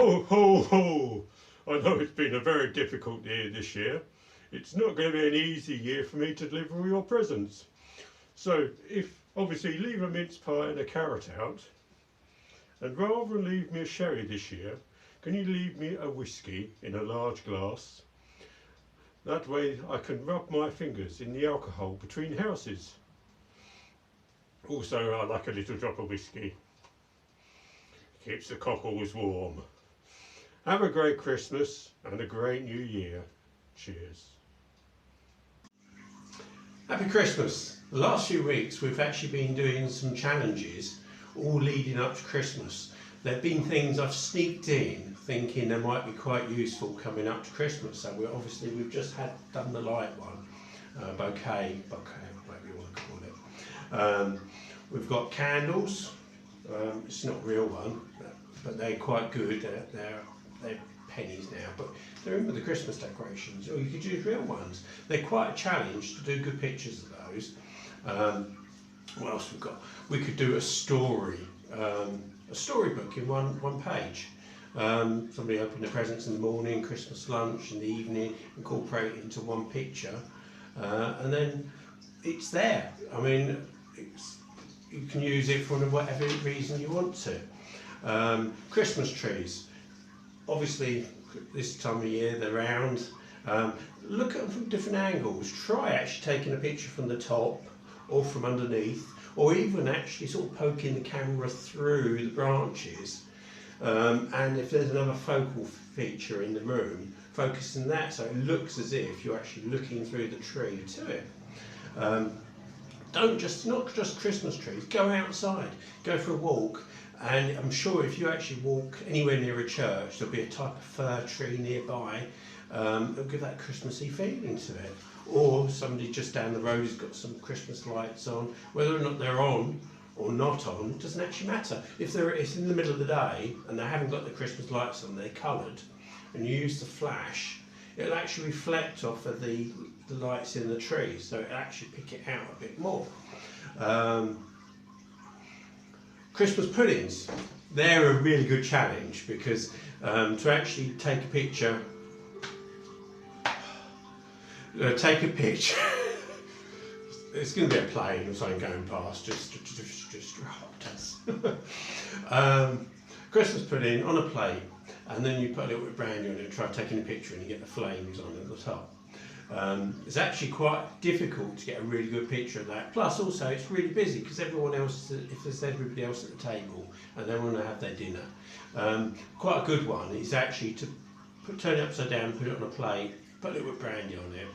Ho, ho, ho! I know it's been a very difficult year this year. It's not going to be an easy year for me to deliver all your presents. So, if obviously leave a mince pie and a carrot out, and rather than leave me a sherry this year, can you leave me a whiskey in a large glass? That way I can rub my fingers in the alcohol between houses. Also, I like a little drop of whiskey. Keeps the cockles warm. Have a great Christmas and a great New Year. Cheers. Happy Christmas. The last few weeks we've actually been doing some challenges all leading up to Christmas. There have been things I've sneaked in thinking they might be quite useful coming up to Christmas. So we've just done the light one, bouquet, whatever you want to call it. We've got candles. It's not a real one, but they're quite good. They're pennies now, but they're in with the Christmas decorations, or you could use real ones. They're quite a challenge to do good pictures of those. What else we've got? We could do a storybook in one page. Somebody opened the presents in the morning, Christmas lunch in the evening, incorporate it into one picture, and then it's there. I mean, you can use it for whatever reason you want to. Christmas trees. Obviously, this time of year they're round. Look at them from different angles. Try actually taking a picture from the top or from underneath, or even actually sort of poking the camera through the branches. And if there's another focal feature in the room, focus on that so it looks as if you're actually looking through the tree to it. Not just Christmas trees, go outside, go for a walk, and I'm sure if you actually walk anywhere near a church, there'll be a type of fir tree nearby. It'll give that Christmassy feeling to it. Or somebody just down the road has got some Christmas lights on. Whether or not they're on or not on doesn't actually matter. If it's in the middle of the day and they haven't got the Christmas lights on, they're coloured, and you use the flash, it'll actually reflect off of the lights in the tree, so it'll actually pick it out a bit more. Christmas puddings, they're a really good challenge because to actually take a picture, it's going to be a plane or something going past, just Christmas pudding on a plate, and then you put a little bit of brandy on it and try taking a picture and you get the flames on at the top. It's actually quite difficult to get a really good picture of that. Plus also it's really busy because everybody else at the table and they want to have their dinner. Quite a good one is actually to turn it upside down, put it on a plate, put a little bit of brandy on it,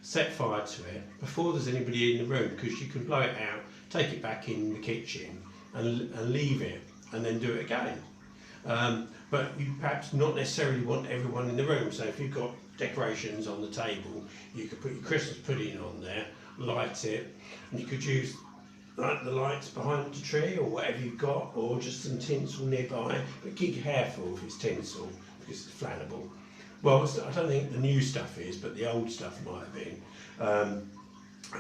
set fire to it before there's anybody in the room, because you can blow it out, take it back in the kitchen and leave it and then do it again. But you perhaps not necessarily want everyone in the room, so if you've got decorations on the table, you could put your Christmas pudding on there, light it, and you could use the lights behind the tree or whatever you've got, or just some tinsel nearby, but keep careful if it's tinsel because it's flammable. Well, I don't think the new stuff is, but the old stuff might have been.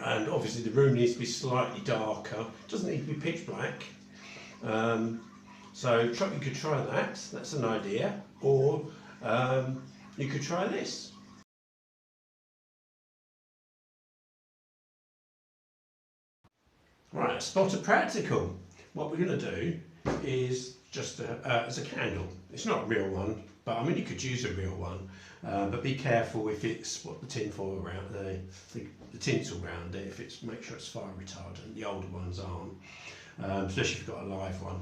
And obviously the room needs to be slightly darker, it doesn't need to be pitch black. So you could try that, that's an idea, or you could try this. Right, Spotter Practical. What we're going to do is just as a candle. It's not a real one, but I mean you could use a real one, but be careful if it's the tinfoil around the tinsel around it. If it's, make sure it's fire retardant. The older ones aren't, especially if you've got a live one.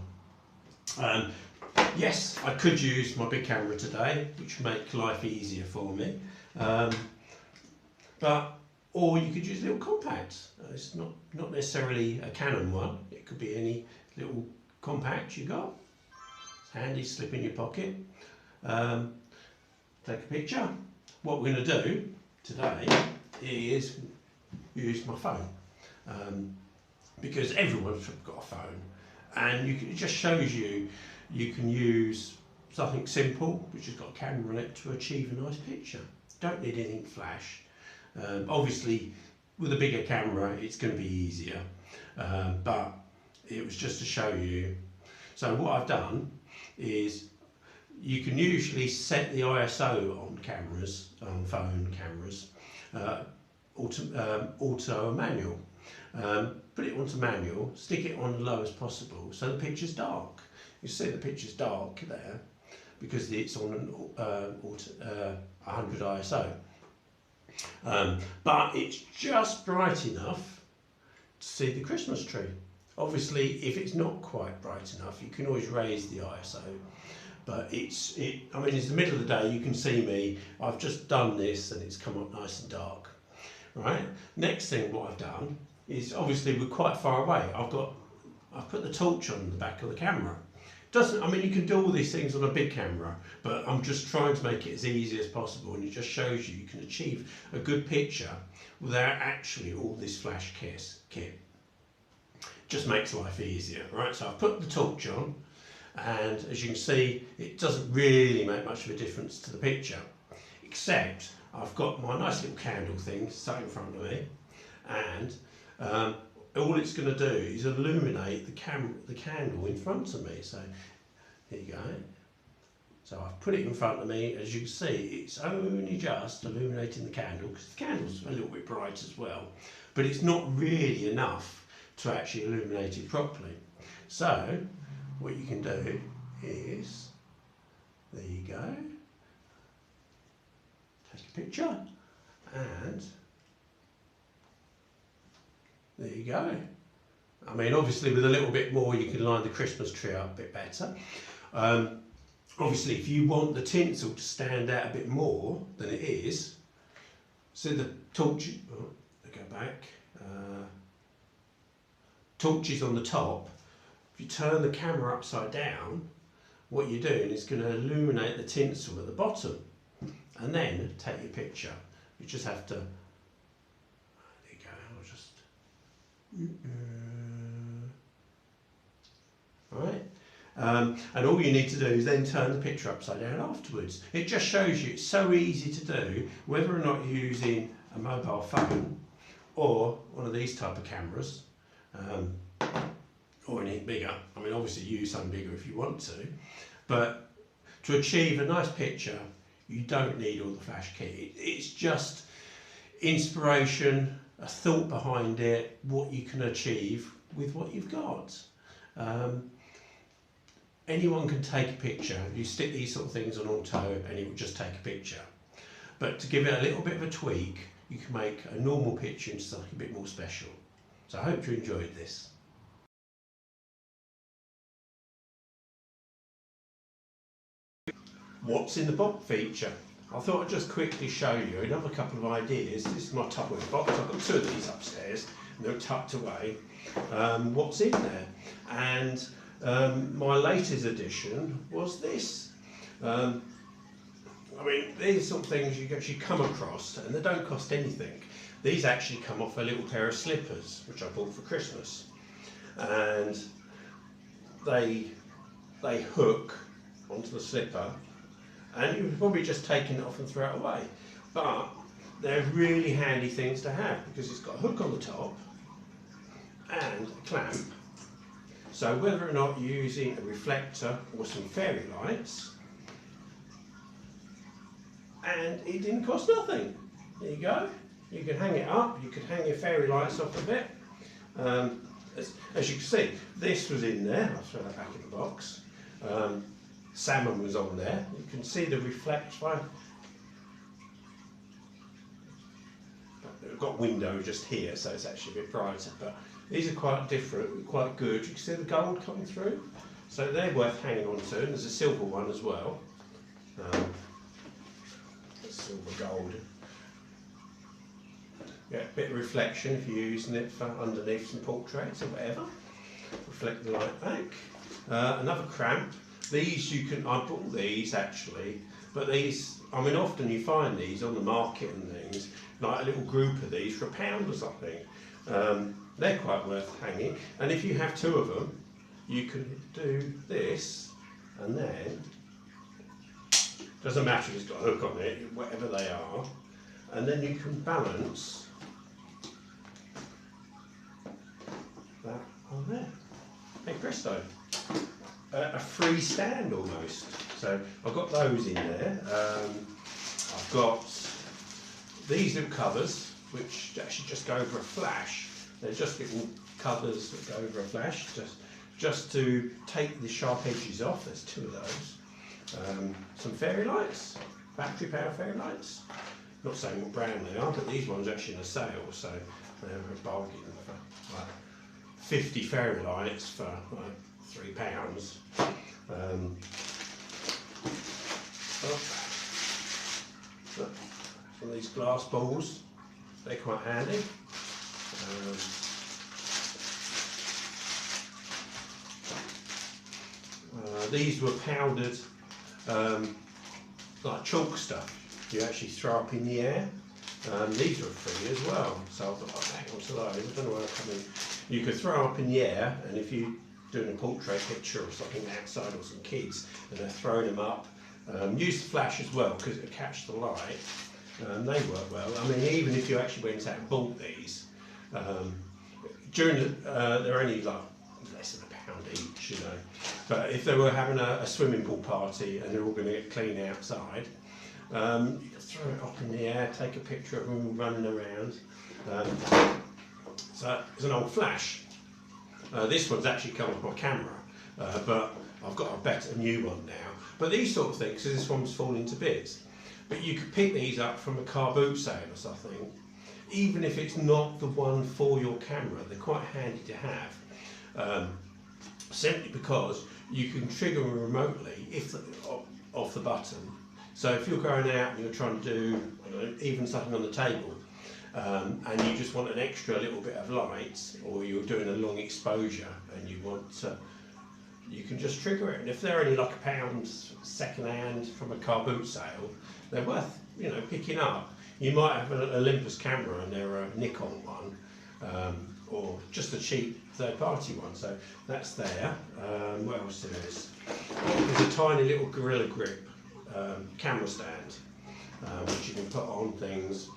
Yes, I could use my big camera today, which would make life easier for me. Or you could use a little compact. It's not necessarily a Canon one. It could be any little compact you got. It's handy, slip in your pocket. Take a picture. What we're going to do today is use my phone, because everyone's got a phone, and it just shows you can use something simple which has got a camera on it to achieve a nice picture. Don't need anything flash. Obviously with a bigger camera it's going to be easier, but it was just to show you. So what I've done is you can usually set the ISO on cameras, on phone cameras, auto or manual. Put it onto manual, stick it on the lowest possible so the picture's dark. You see the picture's dark there because it's on an 100 ISO. But it's just bright enough to see the Christmas tree. Obviously, if it's not quite bright enough, you can always raise the ISO. But I mean, it's the middle of the day, you can see me, I've just done this and it's come up nice and dark. Right, next thing what I've done is, obviously we're quite far away, I've put the torch on the back of the camera. I mean, you can do all these things on a big camera, but I'm just trying to make it as easy as possible, and it just shows you can achieve a good picture without actually all this flash kit. Just makes life easier, right? So I've put the torch on, and as you can see, it doesn't really make much of a difference to the picture, except I've got my nice little candle thing stuck in front of me, and all it's going to do is illuminate the candle in front of me. So here you go. So I've put it in front of me. As you can see, it's only just illuminating the candle, because the candle's a little bit bright as well, but it's not really enough to actually illuminate it properly. So what you can do is, there you go, take a picture, and there you go. I mean, obviously with a little bit more you can line the Christmas tree up a bit better. Obviously if you want the tinsel to stand out a bit more than it is, so the torch, go back, torch is on the top. If you turn the camera upside down, what you're doing is going to illuminate the tinsel at the bottom, and then take your picture. You just have to, there you go, I'll just, right, and all you need to do is then turn the picture upside down afterwards. It just shows you it's so easy to do, whether or not you're using a mobile phone or one of these type of cameras, or anything bigger. I mean, obviously use something bigger if you want to, but to achieve a nice picture you don't need all the flash kit. It's just inspiration, a thought behind it, what you can achieve with what you've got. Anyone can take a picture. You stick these sort of things on auto and it will just take a picture. But to give it a little bit of a tweak, you can make a normal picture into something a bit more special. So I hope you enjoyed this. What's in the box feature? I thought I'd just quickly show you another couple of ideas. This is my Tupperware box. I've got two of these upstairs and they're tucked away. What's in there? And my latest addition was this. I mean, these sort of things you actually come across and they don't cost anything. These actually come off a little pair of slippers which I bought for Christmas, and they hook onto the slipper, and you've probably just taken it off and throw it away, but they're really handy things to have because it's got a hook on the top and a clamp. So whether or not you're using a reflector or some fairy lights, and it didn't cost nothing. There you go. You can hang it up, you could hang your fairy lights off a bit. As you can see, this was in there. I'll throw that back in the box. Salmon was on there. You can see the reflection. We've got window just here, so it's actually a bit brighter, but these are quite different, quite good. You can see the gold coming through, so they're worth hanging on to. And there's a silver one as well. Silver gold. Yeah, a bit of reflection if you're using it for underneath some portraits or whatever. Reflect the light back. Another cramp. These you can, I bought these actually, but these, I mean, often you find these on the market and things, like a little group of these for £1 or something. They're quite worth hanging, and if you have two of them, you can do this, and then, doesn't matter if it's got a hook on it, whatever they are, and then you can balance that on there. Hey presto, a free stand almost. So I've got those in there. I've got these little covers, which actually just go over a flash. They're just little covers that go over a flash, just to take the sharp edges off. There's 2 of those. Some fairy lights, battery power fairy lights. Not saying what brand they are, but these ones are actually in a sale, so they're a bargain for like 50 fairy lights for like £3. Some of these glass balls, they're quite handy. These were powdered like chalk stuff you actually throw up in the air. These were free as well, so I thought, oh, hang on to those. I don't know where they're coming. You could throw up in the air, and if you're doing a portrait picture or something outside, or some kids, and they're throwing them up, use the flash as well because it'll catch the light. They work well. I mean, even if you actually went out and bought these, they're only like less than £1 each, you know. But if they were having a swimming pool party and they're all going to get clean outside, you can throw it up in the air, take a picture of them running around. So it's an old flash. This one's actually come off my camera, but I've got a new one now. But these sort of things, so this one's falling to bits. But you could pick these up from a car boot sale or something, even if it's not the one for your camera. They're quite handy to have, simply because you can trigger them remotely off the button. So if you're going out and you're trying to do even something on the table, and you just want an extra little bit of light, or you're doing a long exposure and you want to, you can just trigger it. And if they're only like £1 second hand from a car boot sale, they're worth picking up. You might have an Olympus camera and they're a Nikon one, or just a cheap third-party one. So that's there. What else there is? There's a tiny little Gorilla Grip camera stand, which you can put on things.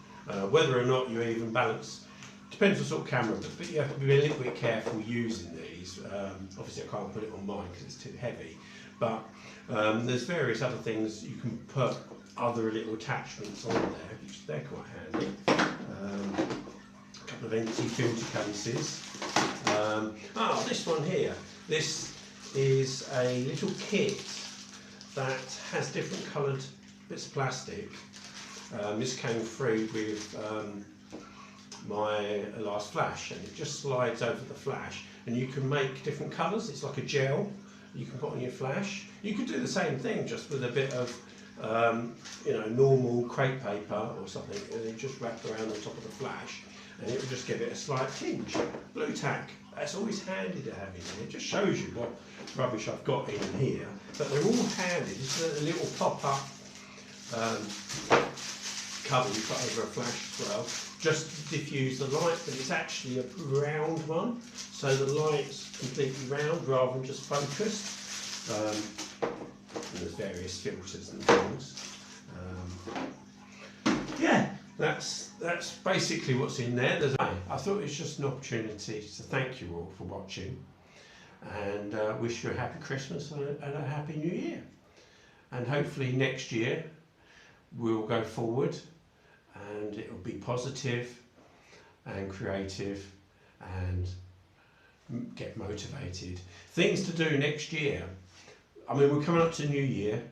Whether or not you even balance, depends on sort of camera, but you have to be a little bit careful using these. Obviously I can't put it on mine because it's too heavy, but there's various other things you can put other little attachments on there, which they're quite handy. A couple of empty filter cases. This one here, this is a little kit that has different coloured bits of plastic. This came free with my last flash, and it just slides over the flash, and you can make different colours. It's like a gel you can put on your flash. You could do the same thing just with a bit of normal crepe paper or something, and then just wrap around the top of the flash, and it will just give it a slight tinge. Blue tack, that's always handy to have in here. It just shows you what rubbish I've got in here, but they're all handy. Just a little pop-up cover you put over a flash as well, just to diffuse the light, but it's actually a round one, so the light's completely round rather than just focused. And there's various filters and things. Yeah, that's basically what's in there. I thought it was just an opportunity to thank you all for watching, and wish you a happy Christmas and a happy New Year. And hopefully next year we'll go forward and it'll be positive and creative and get motivated. Things to do next year. I mean, we're coming up to New Year.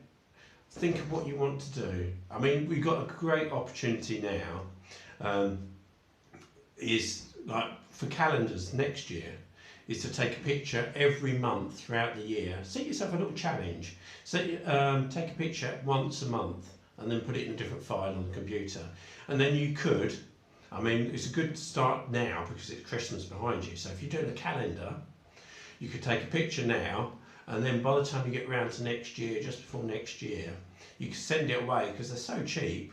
Think of what you want to do. I mean, we've got a great opportunity now. Is like for calendars next year, is to take a picture every month throughout the year. Set yourself a little challenge. So take a picture once a month and then put it in a different file on the computer. And then you could, I mean, it's a good start now because it's Christmas behind you. So if you're doing a calendar, you could take a picture now, and then by the time you get around to next year, just before next year, you can send it away because they're so cheap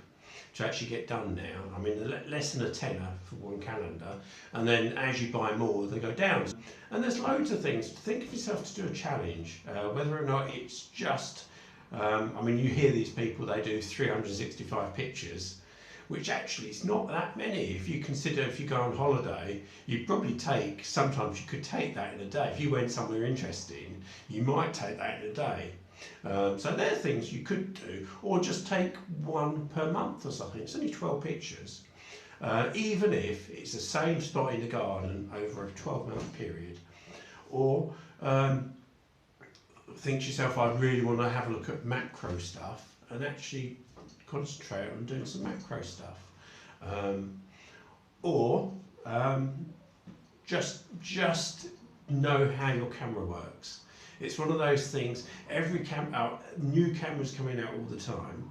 to actually get done now. I mean, they're less than a tenner for one calendar, and then as you buy more, they go down. And there's loads of things. Think of yourself to do a challenge, whether or not it's just, I mean, you hear these people, they do 365 pictures, which actually is not that many. If you consider, if you go on holiday, you'd probably sometimes you could take that in a day. If you went somewhere interesting, you might take that in a day. So they're things you could do, or just take one per month or something. It's only 12 pictures. Even if it's the same spot in the garden over a 12-month period. Or think to yourself, I really want to have a look at macro stuff and actually concentrate on doing some macro stuff. Or just know how your camera works. It's one of those things, new cameras coming out all the time,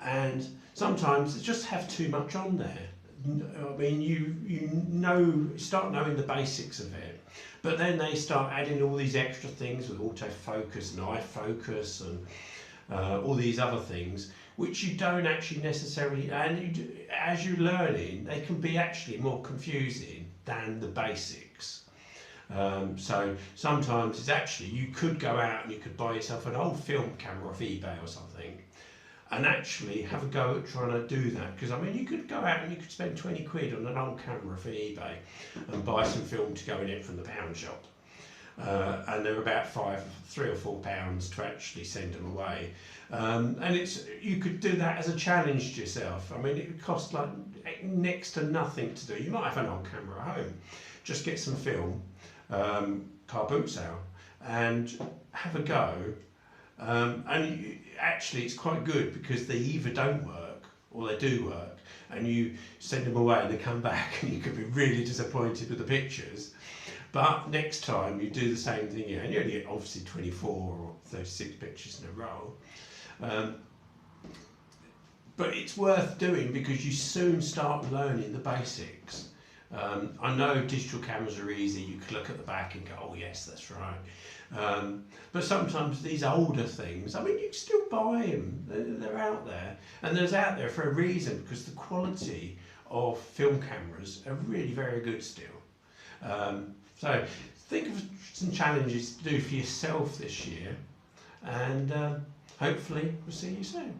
and sometimes they just have too much on there. I mean, you start knowing the basics of it, but then they start adding all these extra things with autofocus and iFocus and all these other things, which you don't actually necessarily, and as you're learning, they can be actually more confusing than the basics. So sometimes it's actually, you could go out and you could buy yourself an old film camera off eBay or something, and actually have a go at trying to do that. Because I mean, you could go out and you could spend 20 quid on an old camera for eBay and buy some film to go in it from the pound shop. And they're about £3 or £4 to actually send them away. And you could do that as a challenge to yourself. I mean, it would cost like next to nothing to do. You might have an old camera at home. Just get some film, car boot sale, and have a go. Actually, it's quite good because they either don't work or they do work, and you send them away and they come back and you could be really disappointed with the pictures. But next time you do the same thing, and you only get obviously 24 or 36 pictures in a row. But it's worth doing because you soon start learning the basics. I know digital cameras are easy, you could look at the back and go, oh yes, that's right. But sometimes these older things, I mean, you can still buy them, they're out there. And they're out there for a reason, because the quality of film cameras are really very good still. So think of some challenges to do for yourself this year, and hopefully we'll see you soon.